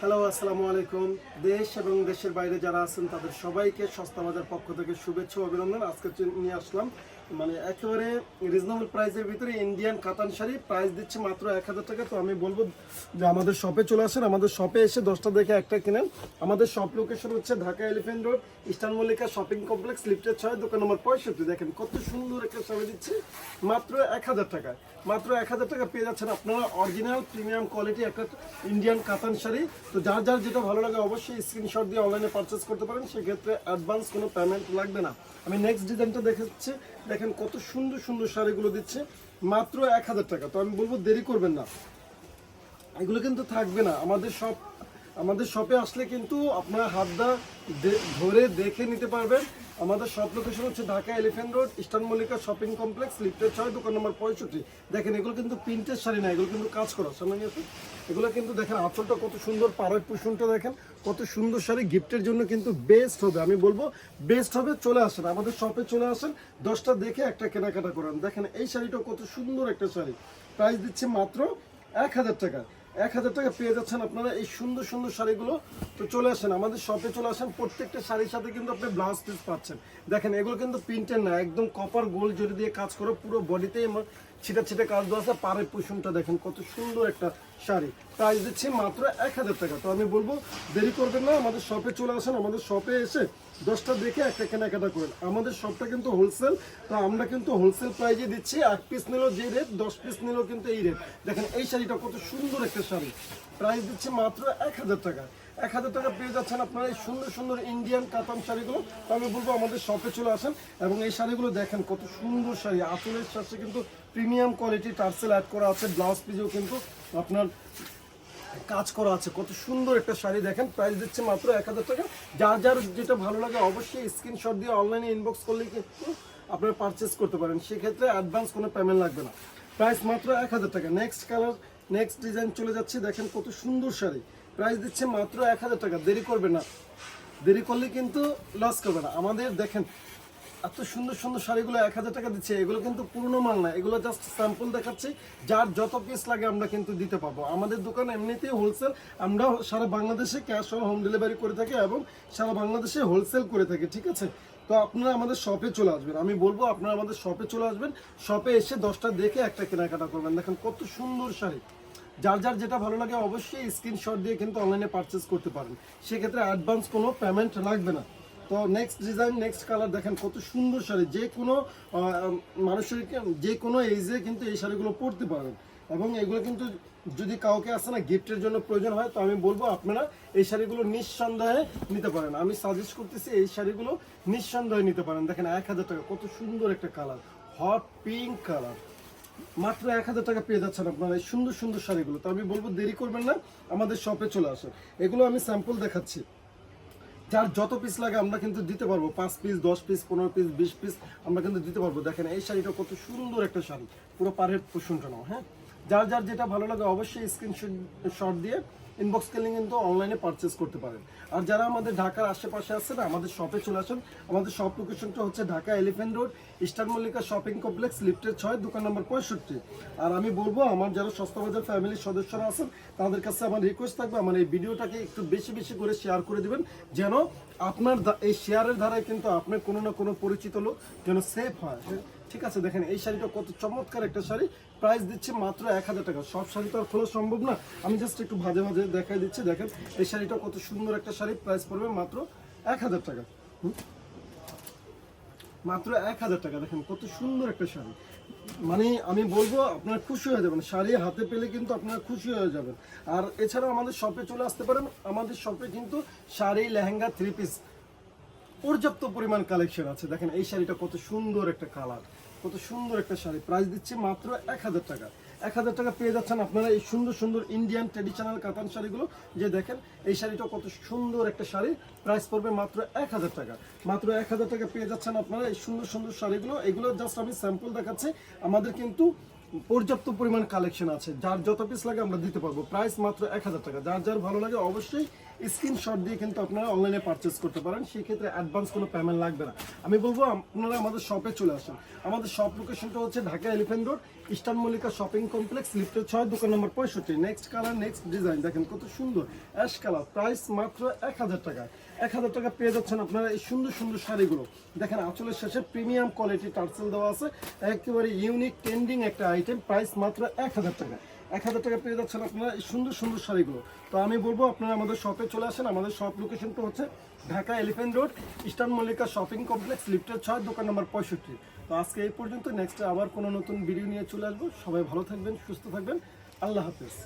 Hello, আসসালামু আলাইকুম। দেশ এবং দেশের বাইরে যারা আছেন তাদের সবাইকে সস্তা বাজার পক্ষ থেকে শুভেচ্ছা ও অভিনন্দন। আজকে নিয়ে আসলাম একেবারে রিজনেবল প্রাইসের ভিতরে ইন্ডিয়ান কাতান শাড়ি। প্রাইস দিচ্ছে মাত্র 1000 টাকা। তো আমি বলবো যে আমাদের শপে চলে আসেন, আমাদের শপে এসে 10টা দেখে একটা কিনেন। আমাদের শপ লোকেশন হচ্ছে Dhaka elephant road, eastern Mallika shopping complex, লিফটের 6, দোকান নম্বর 65। দেখেন কত সুন্দর একটা শাড়ি দিচ্ছে মাত্র 1000 টাকায়। মাত্র 1000 টাকা পেয়ে যাচ্ছেন আপনারা অরিজিনাল প্রিমিয়াম কোয়ালিটি একটা ইন্ডিয়ান কাতান শাড়ি। তো যার যার যেটা ভালো লাগে অবশ্যই স্ক্রিনশট দিয়ে অনলাইনে পারচেস করতে পারেন, সেক্ষেত্রে অ্যাডভান্স কোনো পেমেন্ট লাগবে না। আমি নেক্সট ডিজাইনটা দেখাচ্ছি, দেখেন কত সুন্দর সুন্দর শাড়িগুলো দিচ্ছে মাত্র 1000 টাকা। তো আমি বলবো দেরি করবেন না, এগুলো কিন্তু থাকবে না। আমাদের শপে আসলে কিন্তু আপনারা হাতটা ধরে দেখে নিতে পারবেন। আমাদের শপ লোকেশন হচ্ছে Dhaka elephant road, eastern Mallika shopping complex, লিফটের 6, দোকান নম্বর 65। দেখেন এগুলো কিন্তু প্রিন্টের শাড়ি না, এগুলো কিন্তু কাজ করা সামনে গেছে। এগুলো কিন্তু দেখেন আঁচলটা কত সুন্দর, পাড়ের কুশনটা দেখেন কত সুন্দর শাড়ি। গিফটের জন্য কিন্তু বেস্ট হবে, আমি বলবো বেস্ট হবে। চলে আসেন আমাদের শপে, চলে আসেন, 10টা দেখে একটা কেনাকাটা করেন। দেখেন এই শাড়িটা কত সুন্দর একটা শাড়ি, প্রাইস দিচ্ছে মাত্র 1000 টাকা। 1000 টাকা পেয়ে যাচ্ছেন আপনারা এই সুন্দর সুন্দর শাড়িগুলো। তো চলে আসেন আমাদের শপে, চলে আসেন। প্রত্যেকটা শাড়ির সাথে কিন্তু আপনি ব্লাউজ পিস পাচ্ছেন। দেখেন এগুলো কিন্তু প্রিন্টের না, একদম কপার গোল্ড জরি দিয়ে কাজ করা, পুরো বডিতেই ছিটা ছিটা কাজ দেওয়া আছে। পাড়ের কুশনটা দেখেন কত সুন্দর একটা শাড়ি, প্রাইস দিচ্ছি মাত্র 1000 টাকা। তো আমি বলবো দেরি করবেন না, আমাদের শপে চলে আসেন। আমাদের শপে এসে 10টা দেখে একটা কেনাকাটা করেন। আমাদের শপটা কিন্তু হোলসেল, তো আমরা কিন্তু হোলসেল প্রাইজে দিচ্ছি। 1 পিস নিলেও যে রেট, 10 পিস নিলেও কিন্তু এই রেট। দেখেন এই শাড়িটা কত সুন্দর একটা শাড়ি, প্রাইস দিচ্ছি মাত্র 1000 টাকা। 1000 টাকা পেয়ে যাচ্ছেন আপনারা এই সুন্দর সুন্দর ইন্ডিয়ান কাতান শাড়িগুলো। তো আমি বলবো আমাদের শপে চলে আসেন এবং এই শাড়িগুলো দেখেন কত সুন্দর শাড়ি। আঁচলের সাথে কিন্তু প্রিমিয়াম কোয়ালিটি টার্সেল অ্যাড করা আছে, ব্লাউজ পিসেও কিন্তু আপনার কাজ করা আছে। কত সুন্দর একটা শাড়ি দেখেন, প্রাইস দিচ্ছে মাত্র 1000 টাকা। যার যার যেটা ভালো লাগে অবশ্যই স্ক্রিনশট দিয়ে অনলাইনে ইনবক্স করলেই কিন্তু আপনারা পারচেস করতে পারেন, সেক্ষেত্রে অ্যাডভান্স কোনো পেমেন্ট লাগবে না। প্রাইস মাত্র 1000 টাকা। নেক্সট কালার, নেক্সট ডিজাইন চলে যাচ্ছে। দেখেন কত সুন্দর শাড়ি, প্রাইস দিচ্ছে মাত্র 1000 টাকা। দেরি করবে না, দেরি করলে কিন্তু লস করবে না। আমাদের দেখেন এত সুন্দর সুন্দর শাড়িগুলো 1000 টাকা দিচ্ছে। এগুলো কিন্তু পুরনো মাল না, এগুলো জাস্ট স্যাম্পল দেখাচ্ছি। যার যত পিস লাগে আমরা কিন্তু দিতে পারবো। আমাদের দোকান এমনিতেই হোলসেল, আমরা সারা বাংলাদেশে ক্যাশ অন হোম ডেলিভারি করে থাকি এবং সারা বাংলাদেশে হোলসেল করে থাকি, ঠিক আছে। তো আপনারা আমাদের শপে চলে আসবেন, আমি বলবো আপনারা আমাদের শপে চলে আসবেন। শপে এসে 10টা দেখে একটা কেনাকাটা করবেন। দেখেন কত সুন্দর শাড়ি, যার যার যেটা ভালো লাগে অবশ্যই স্ক্রিনশট দিয়ে কিন্তু অনলাইনে পারচেস করতে পারেন, সেক্ষেত্রে অ্যাডভান্স কোনো পেমেন্ট লাগবে না। তো নেক্সট ডিজাইন, নেক্সট কালার দেখেন কত সুন্দর শাড়ি। যে কোনো মানুষের যে কোনো এজে কিন্তু এই শাড়িগুলো পরতে পারবেন এবং এগুলো কিন্তু যদি কাউকে আসে না গিফটের জন্য প্রয়োজন হয়, তো আমি বলবো আপনারা এই শাড়িগুলো নিঃসন্দেহে নিতে পারেন। আমি সাজেস্ট করতেছি এই শাড়িগুলো নিঃসন্দেহে নিতে পারেন। দেখেন 1000 টাকা, কত সুন্দর একটা কালার, হট পিঙ্ক কালার, মাত্র 1000 টাকা পেয়ে যাচ্ছেন আপনারা এই সুন্দর সুন্দর শাড়িগুলো। তো আমি বলবো দেরি করবেন না, আমাদের শপে চলে আসেন। এগুলো আমি স্যাম্পল দেখাচ্ছি, যার যত পিস লাগে আমরা কিন্তু দিতে পারবো। 5 পিস, 10 পিস, 15 পিস, 20 পিস আমরা কিন্তু দিতে পারবো। দেখেন এই শাড়িটা কত সুন্দর একটা শাড়ি, পুরো পাড়ের পোষণটা নাও। হ্যাঁ, যার যার যেটা ভালো লাগে অবশ্যই স্ক্রিনশট দিয়ে ইনবক্স করলে কিন্তু অনলাইনে পারচেস করতে পারেন। আর যারা আমাদের ঢাকার আশেপাশে আছে না, আমাদের শপে চলে আসেন। আমাদের শপ লোকেশনটা হচ্ছে Dhaka elephant road, eastern Mallika shopping complex, লিফটের 6, দোকান নম্বর 65। আর আমি বলবো আমার যারা সস্তা বাজার ফ্যামিলির সদস্যরা আছেন তাদের কাছে আমার রিকোয়েস্ট থাকবে, আমার এই ভিডিওটাকে একটু বেশি বেশি করে শেয়ার করে দিবেন, যেন আপনার এই শেয়ারের ধারায় কিন্তু আপনার কোনো না কোনো পরিচিত লোক যেন সেফ হয়। ঠিক আছে, দেখেন এই শাড়িটা কত চমৎকার একটা শাড়ি, প্রাইস দিচ্ছে মাত্র 1000 টাকা। সব শাড়ি তো আর খোলা সম্ভব না, আমি জাস্ট একটু ভাজে ভাজে দেখাই দিচ্ছি। দেখেন এই শাড়িটা কত সুন্দর একটা শাড়ি, প্রাইস পড়বে মাত্র 1000 টাকা। মাত্র 1000 টাকা। দেখেন কত সুন্দর একটা শাড়ি, আমি বলবো আপনারা খুশি হয়ে যাবেন। শাড়ি হাতে পেলে কিন্তু আপনারা খুশি হয়ে যাবেন। আর এছাড়াও আমাদের শপে চলে আসতে পারেন। আমাদের শপে কিন্তু শাড়ি, লেহেঙ্গা, 3 পিস পর্যাপ্ত পরিমাণ কালেকশন আছে। দেখেন এই শাড়িটা কত সুন্দর একটা কালার, কত সুন্দর একটা শাড়ি, প্রাইস দিচ্ছে মাত্র 1000 টাকা। 1000 টাকা পেয়ে যাচ্ছেন আপনারা এই সুন্দর সুন্দর ইন্ডিয়ান ট্র্যাডিশনাল কাতান শাড়িগুলো। যে দেখেন এই শাড়িটা কত সুন্দর একটা শাড়ি, প্রাইস পড়বে মাত্র 1000 টাকা। মাত্র 1000 টাকা পেয়ে যাচ্ছেন আপনারা এই সুন্দর সুন্দর শাড়িগুলো। এগুলো জাস্ট আমি স্যাম্পল দেখাচ্ছি, আমাদের কিন্তু পর্যাপ্ত পরিমাণ কালেকশন আছে। যার যত পিস লাগে আমরা দিতে পারবো। প্রাইস মাত্র 1000 টাকা। যার যার ভালো লাগে অবশ্যই স্ক্রিনশট দিয়ে কিন্তু আপনারা অনলাইনে পারচেস করতে পারেন, সেক্ষেত্রে অ্যাডভান্স কোনো পেমেন্ট লাগবে না। আমি বলবো আপনারা আমাদের শপে চলে আসেন। আমাদের শপ লোকেশনটা হচ্ছে Dhaka elephant road, eastern Mallika shopping complex লিফটের 6 দোকান নম্বর 65। নেক্সট কালার, নেক্সট ডিজাইন দেখেন কত সুন্দর অ্যাশ কালার, প্রাইস মাত্র 1000 টাকা। 1000 টাকা পেয়ে যাচ্ছেন আপনারা এই সুন্দর সুন্দর শাড়িগুলো। দেখেন আঁচলের শেষে প্রিমিয়াম কোয়ালিটি টার্সেল দেওয়া আছে, একেবারে ইউনিক ট্রেন্ডিং একটা আইটেম, প্রাইস মাত্র 1000 টাকা। 1000 টাকা পেয়ে যাচ্ছেন আপনারা এই সুন্দর সুন্দর শাড়িগুলো। তো আমি বলবো আপনারা আমাদের শপে চলে আসেন। আমাদের শপ লোকেশনটা হচ্ছে Dhaka elephant road, eastern Mallika shopping complex লিফটের 6 দোকান নম্বর 65। তো আজকে এই পর্যন্ত, নেক্সট আবার কোনো নতুন ভিডিও নিয়ে চলে আসবো। সবাই ভালো থাকবেন, সুস্থ থাকবেন, আল্লাহ হাফেজ।